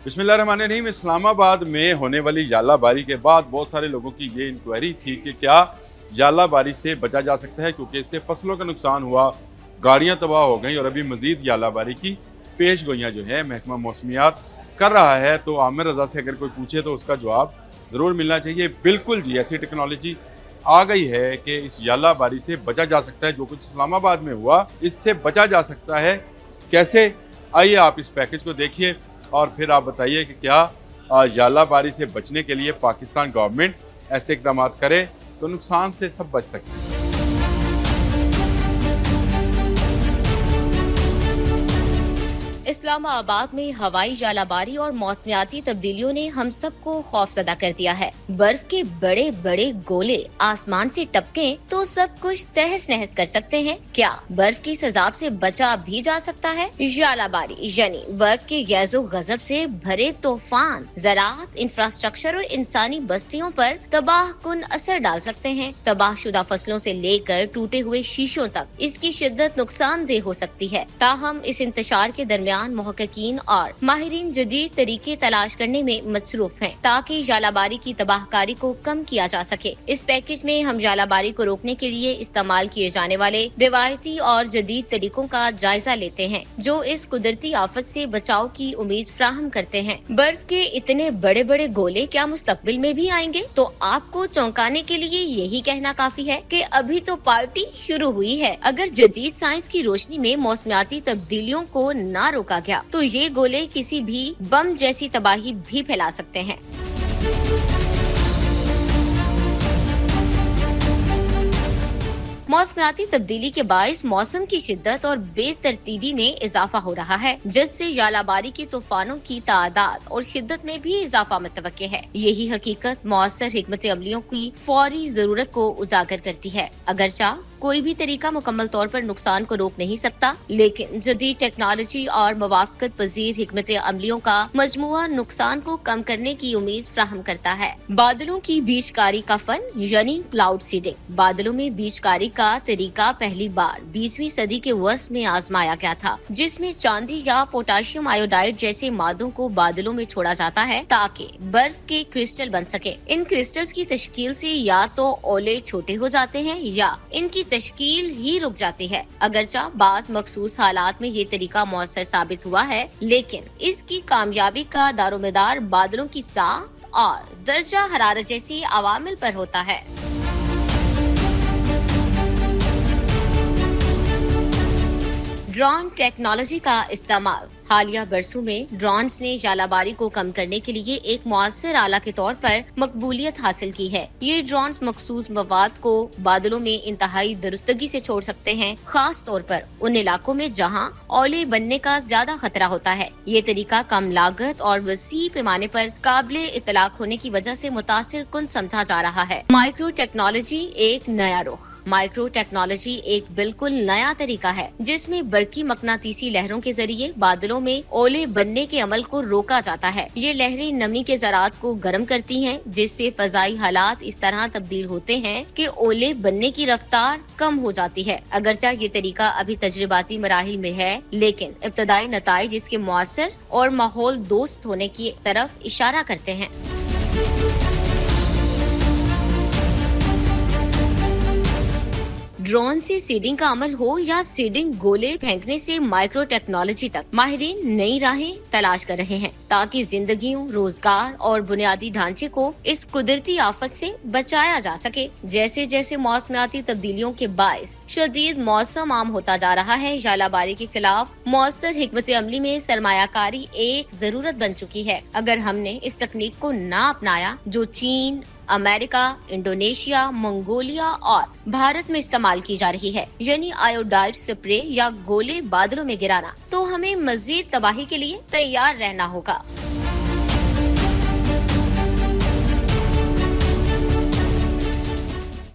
बिस्मिल्लाहिर्रहमानिर्रहीम। इस्लामाबाद में होने वाली यालाबारी के बाद बहुत सारे लोगों की ये इंक्वायरी थी कि क्या यालाबारी से बचा जा सकता है, क्योंकि इससे फसलों का नुकसान हुआ, गाड़ियां तबाह हो गई और अभी मजीद यालाबारी की पेश गोइयाँ जो है महकमा मौसमियात कर रहा है। तो आमिर रजा से अगर कोई पूछे तो उसका जवाब ज़रूर मिलना चाहिए। बिल्कुल जी, ऐसी टेक्नोलॉजी आ गई है कि इस यालाबारी से बचा जा सकता है। जो कुछ इस्लामाबाद में हुआ, इससे बचा जा सकता है। कैसे? आइए आप इस पैकेज को देखिए और फिर आप बताइए कि क्या यालाबारी से बचने के लिए पाकिस्तान गवर्नमेंट ऐसे इकदाम करे तो नुकसान से सब बच सकते हैं। इस्लामाबाद में हवाई यालाबारी और मौसमियाती तब्दीलियों ने हम सबको खौफजदा कर दिया है। बर्फ के बड़े बड़े गोले आसमान से टपके तो सब कुछ तहस नहस कर सकते हैं। क्या बर्फ की सजाब से बचा भी जा सकता है? यालाबारी यानी बर्फ के गैज़ो गजब से भरे तूफान ज़राअत, इंफ्रास्ट्रक्चर और इंसानी बस्तियों पर तबाह कुन असर डाल सकते हैं। तबाहशुदा फसलों से लेकर टूटे हुए शीशों तक इसकी शिद्दत नुकसानदेह हो सकती है। ताहम इस इंतशार के दरमियान मुहक्किकीन और माहिरीन जदीद तरीके तलाश करने में मसरूफ हैं ताकि यालाबारी की तबाहकारी को कम किया जा सके। इस पैकेज में हम यालाबारी को रोकने के लिए इस्तेमाल किए जाने वाले रिवायती और जदीद तरीकों का जायजा लेते हैं जो इस कुदरती आफत से बचाव की उम्मीद फ्राहम करते हैं। बर्फ के इतने बड़े बड़े गोले क्या मुस्तकबिल में भी आएंगे? तो आपको चौंकाने के लिए यही कहना काफी है कि अभी तो पार्टी शुरू हुई है। अगर जदीद साइंस की रोशनी में मौसमियाती तब्दीलियों को न रोका गया तो ये गोले किसी भी बम जैसी तबाही भी फैला सकते हैं। मौसमियाती तब्दीली के बाइस मौसम की शिद्दत और बेतरतीबी में इजाफा हो रहा है, जिससे यालाबारी के तूफानों की तादाद और शिद्दत में भी इजाफा मुतवक्के है। यही हकीकत मौसर हिकमत अमलियों की फौरी जरूरत को उजागर करती है। अगरचा कोई भी तरीका मुकम्मल तौर पर नुकसान को रोक नहीं सकता, लेकिन जदीद टेक्नोलॉजी और मुवाफकत पजीर हिकमत अमलियों का मजमुआ नुकसान को कम करने की उम्मीद फ्राहम करता है। बादलों की बीजकारी का फन यानी क्लाउड सीडिंग। बादलों में बीजकारी का तरीका पहली बार 20वीं सदी के वस्त में आजमाया गया था, जिसमें चांदी या पोटाशियम आयोडाइड जैसे मादों को बादलों में छोड़ा जाता है ताकि बर्फ के क्रिस्टल बन सके। इन क्रिस्टल्स की तश्कील से या तो ओले छोटे हो जाते हैं या इनकी तश्कील ही रुक जाती है। अगरचा बाज मखसूस हालात में ये तरीका मौसर साबित हुआ है, लेकिन इसकी कामयाबी का दारोमदार बादलों की साख और दर्जा हरारत जैसी अवामिल पर होता है। ड्रोन टेक्नोलॉजी का इस्तेमाल। हालिया बरसों में ड्रोन्स ने यालाबारी को कम करने के लिए एक मुअस्सर आला के तौर पर मकबूलियत हासिल की है। ये ड्रोन्स मखसूस मवाद को बादलों में इंतहाई दुरुस्तगी से छोड़ सकते हैं, खास तौर पर उन इलाकों में जहां ओले बनने का ज्यादा खतरा होता है। ये तरीका कम लागत और वसी पैमाने पर काबिले इतलाक होने की वजह से मुतासिर कुन समझा जा रहा है। माइक्रो टेक्नोलॉजी एक नया रुख। माइक्रो टेक्नोलॉजी एक बिल्कुल नया तरीका है जिसमें बरकी मकनातीसी लहरों के जरिए बादलों में ओले बनने के अमल को रोका जाता है। ये लहरें नमी के ज़रात को गर्म करती हैं, जिससे फजाई हालात इस तरह तब्दील होते हैं कि ओले बनने की रफ्तार कम हो जाती है। अगरचा ये तरीका अभी तजर्बाती मराहिल में है, लेकिन इब्तदाई नताइज इसके मुअस्सर और माहौल दोस्त होने की तरफ इशारा करते हैं। ड्रोन से सीडिंग का अमल हो या सीडिंग गोले फेंकने से माइक्रो टेक्नोलॉजी तक, माहिरीन नई राहें तलाश कर रहे हैं ताकि जिंदगियों, रोजगार और बुनियादी ढांचे को इस कुदरती आफत से बचाया जा सके। जैसे जैसे मौसमियाती तब्दीलियों के बाइस शदीद मौसम आम होता जा रहा है, यालाबारी के खिलाफ मौसर हिकमत अमली में सरमायाकारी एक जरूरत बन चुकी है। अगर हमने इस तकनीक को ना अपनाया जो चीन, अमेरिका, इंडोनेशिया, मंगोलिया और भारत में इस्तेमाल की जा रही है, यानी आयोडाइड स्प्रे या गोले बादलों में गिराना, तो हमें मजीद तबाही के लिए तैयार रहना होगा।